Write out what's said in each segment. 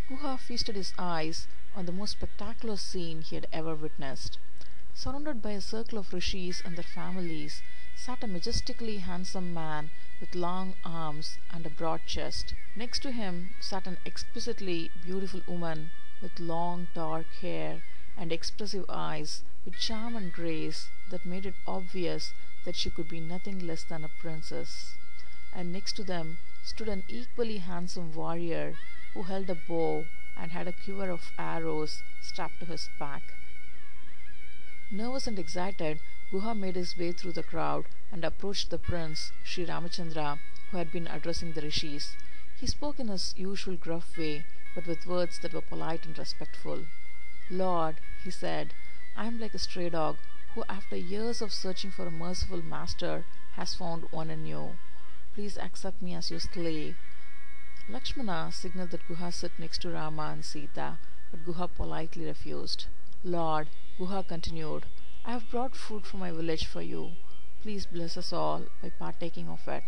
Guha feasted his eyes on the most spectacular scene he had ever witnessed. Surrounded by a circle of rishis and their families, sat a majestically handsome man with long arms and a broad chest. Next to him sat an exquisitely beautiful woman with long dark hair and expressive eyes, with charm and grace that made it obvious that she could be nothing less than a princess. And next to them stood an equally handsome warrior who held a bow and had a quiver of arrows strapped to his back. Nervous and excited, Guha made his way through the crowd and approached the prince, Sri Ramachandra, who had been addressing the rishis. He spoke in his usual gruff way, but with words that were polite and respectful. "Lord," he said, "I am like a stray dog who, after years of searching for a merciful master, has found one in you. Please accept me as your slave." Lakshmana signaled that Guha sit next to Rama and Sita, but Guha politely refused. "Lord," Guha continued, "I have brought food from my village for you. Please bless us all by partaking of it."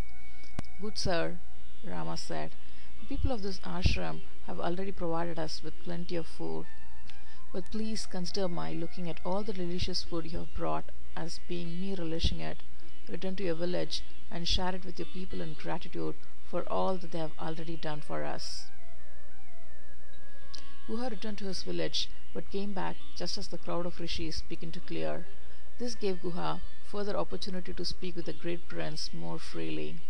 "Good sir," Rama said, "the people of this ashram have already provided us with plenty of food. But please consider my looking at all the delicious food you have brought as being me relishing it. Return to your village and share it with your people in gratitude for all that they have already done for us." Guha returned to his village, but came back just as the crowd of rishis began to clear. This gave Guha further opportunity to speak with the great prince more freely.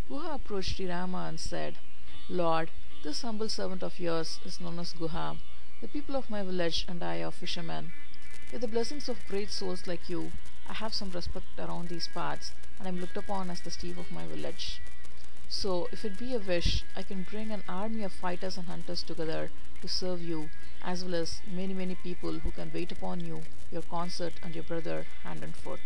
Guha approached Sri Rama and said, "Lord, this humble servant of yours is known as Guha. The people of my village and I are fishermen. With the blessings of great souls like you, I have some respect around these parts, and I am looked upon as the chief of my village. So, if it be a wish, I can bring an army of fighters and hunters together to serve you, as well as many people who can wait upon you, your consort, and your brother hand and foot.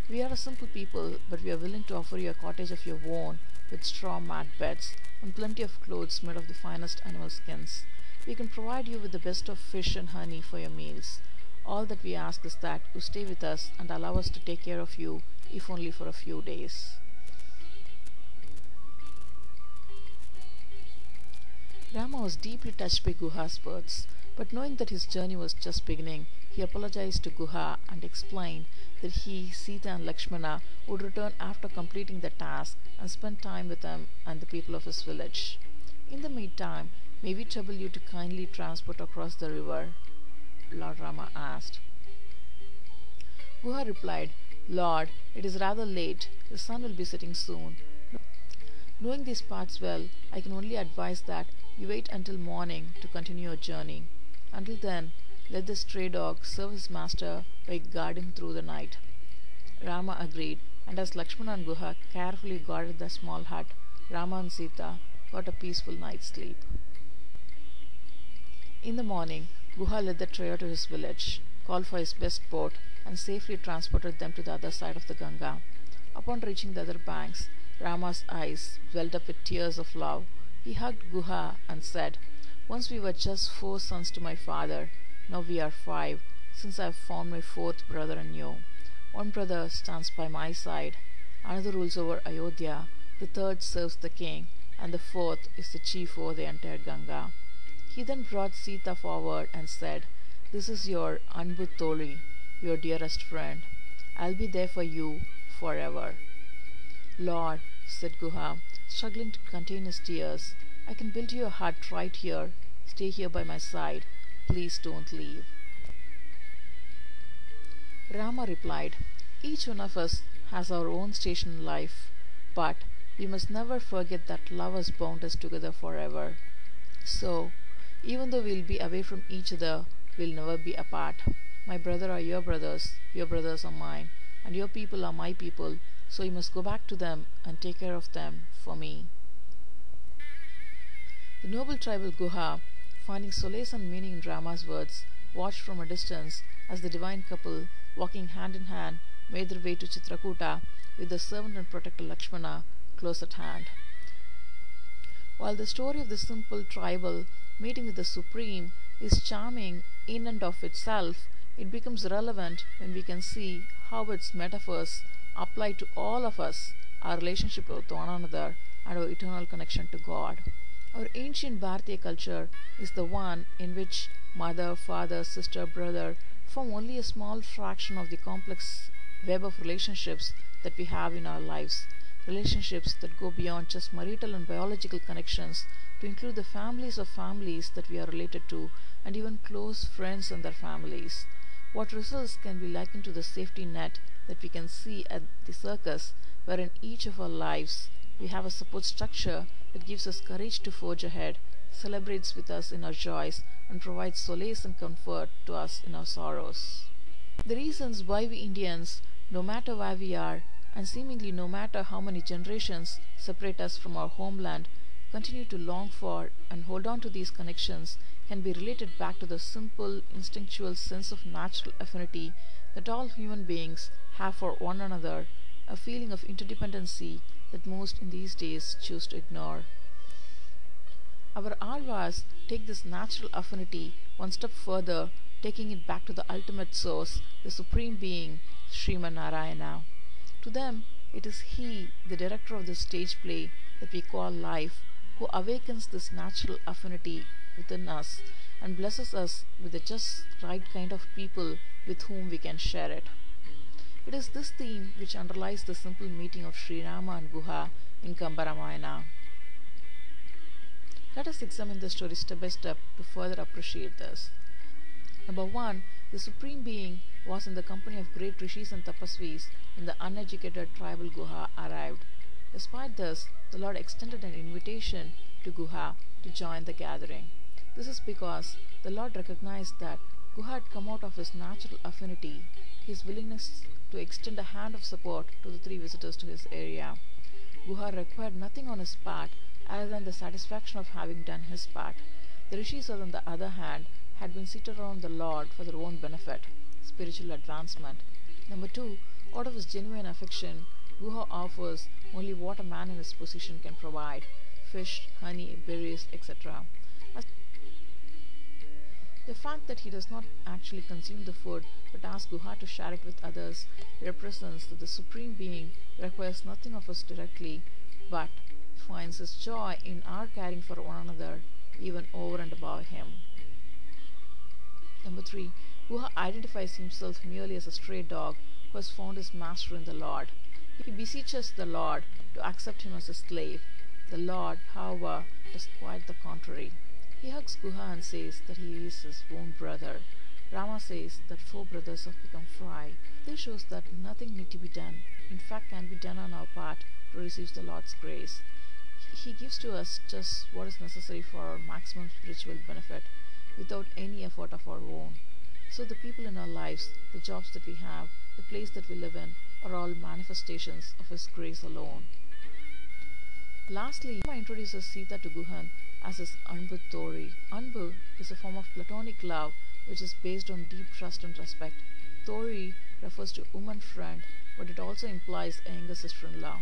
We are a simple people, but we are willing to offer you a cottage of your own with straw mat beds and plenty of clothes made of the finest animal skins. We can provide you with the best of fish and honey for your meals. All that we ask is that you stay with us and allow us to take care of you, if only for a few days." Rama was deeply touched by Guha's words, but knowing that his journey was just beginning, he apologized to Guha and explained that he, Sita, and Lakshmana would return after completing the task and spend time with him and the people of his village. "In the meantime, may we trouble you to kindly transport across the river?" Lord Rama asked. Guha replied, "Lord, it is rather late. The sun will be setting soon. Knowing these parts well, I can only advise that you wait until morning to continue your journey. Until then, let the stray dog serve his master by guarding through the night." Rama agreed, and as Lakshmana and Guha carefully guarded the small hut, Rama and Sita got a peaceful night's sleep. In the morning, Guha led the trio to his village, called for his best boat, and safely transported them to the other side of the Ganga. Upon reaching the other banks, Rama's eyes welled up with tears of love. He hugged Guha and said, "Once we were just 4 sons to my father. Now we are 5, since I have found my 4th brother in you. One brother stands by my side, another rules over Ayodhya, the third serves the king, and the 4th is the chief over the entire Ganga." He then brought Sita forward and said, "This is your Anbu Toli, your dearest friend. I'll be there for you forever." "Lord," said Guha, struggling to contain his tears, "I can build you a hut right here. Stay here by my side. Please don't leave." Rama replied, "Each one of us has our own station in life, but we must never forget that love has bound us together forever. So, even though we'll be away from each other, we'll never be apart. My brother are your brothers are mine, and your people are my people, so you must go back to them and take care of them for me." The noble tribal Guha, finding solace and meaning in Rama's words, watched from a distance as the divine couple, walking hand in hand, made their way to Chitrakuta with the servant and protector Lakshmana close at hand. While the story of the simple tribal meeting with the Supreme is charming in and of itself, it becomes relevant when we can see how its metaphors apply to all of us, our relationship with one another, and our eternal connection to God. Our ancient Bharatiya culture is the one in which mother, father, sister, brother form only a small fraction of the complex web of relationships that we have in our lives. Relationships that go beyond just marital and biological connections to include the families of families that we are related to and even close friends and their families. What results can be likened to the safety net that we can see at the circus, where in each of our lives we have a support structure that gives us courage to forge ahead, celebrates with us in our joys, and provides solace and comfort to us in our sorrows. The reasons why we Indians, no matter where we are, and seemingly no matter how many generations separate us from our homeland, continue to long for and hold on to these connections can be related back to the simple, instinctual sense of natural affinity that all human beings have for one another, a feeling of interdependency that most in these days choose to ignore. Our Alvas take this natural affinity one step further, taking it back to the ultimate source, the Supreme Being, Sriman Narayana. To them, it is He, the director of the stage play that we call life, who awakens this natural affinity within us and blesses us with the just right kind of people with whom we can share it. It is this theme which underlies the simple meeting of Sri Rama and Guha in Ramayana. Let us examine the story step by step to further appreciate this. Number 1. The Supreme Being was in the company of great rishis and tapasvis when the uneducated tribal Guha arrived. Despite this, the Lord extended an invitation to Guha to join the gathering. This is because the Lord recognized that Guha had come out of his natural affinity, his willingness to extend a hand of support to the three visitors to his area. Guha required nothing on his part other than the satisfaction of having done his part. The rishis, on the other hand, had been seated around the Lord for their own benefit, spiritual advancement. Number 2, out of his genuine affection, Guha offers only what a man in his position can provide: fish, honey, berries, etc. The fact that he does not actually consume the food but asks Guha to share it with others represents that the Supreme Being requires nothing of us directly but finds his joy in our caring for one another, even over and above him. Number 3. Guha identifies himself merely as a stray dog who has found his master in the Lord. He beseeches the Lord to accept him as a slave. The Lord, however, does quite the contrary. He hugs Guha and says that he is his own brother. Rama says that 4 brothers have become fry. This shows that nothing need to be done, in fact can be done on our part to receive the Lord's grace. He gives to us just what is necessary for our maximum spiritual benefit without any effort of our own. So the people in our lives, the jobs that we have, the place that we live in are all manifestations of His grace alone. Lastly, Rama introduces Sita to Guhan as his Anbu Tori. Anbu is a form of platonic love which is based on deep trust and respect. Tori refers to woman friend, but it also implies a younger sister-in-law.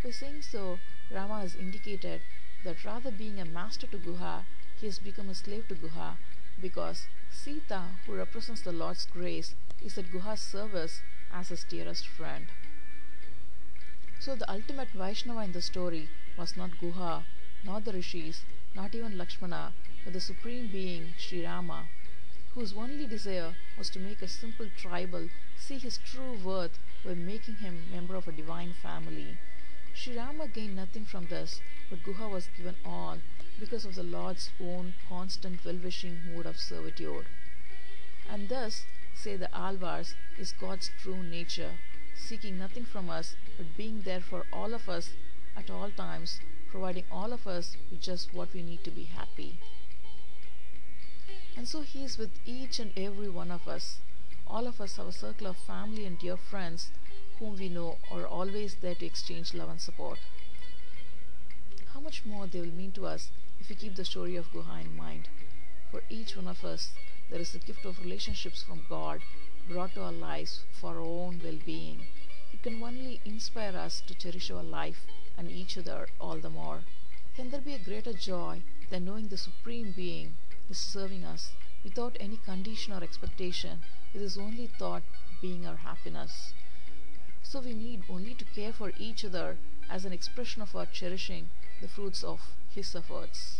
By saying so, Rama has indicated that rather being a master to Guha, he has become a slave to Guha, because Sita, who represents the Lord's grace, is at Guha's service as his dearest friend. So the ultimate Vaishnava in the story was not Guha, not the rishis, not even Lakshmana, but the Supreme Being, Sri Rama, whose only desire was to make a simple tribal see his true worth by making him member of a divine family. Sri Rama gained nothing from this, but Guha was given all because of the Lord's own constant well-wishing mood of servitude. And thus, say the Alvars, is God's true nature, seeking nothing from us but being there for all of us at all times, providing all of us with just what we need to be happy. And so He is with each and every one of us. All of us have a circle of family and dear friends whom we know are always there to exchange love and support. How much more they will mean to us if we keep the story of Guha in mind. For each one of us, there is a gift of relationships from God brought to our lives for our own well-being. It can only inspire us to cherish our life and each other all the more. Can there be a greater joy than knowing the Supreme Being is serving us without any condition or expectation, with His only thought being our happiness? So we need only to care for each other as an expression of our cherishing the fruits of His efforts.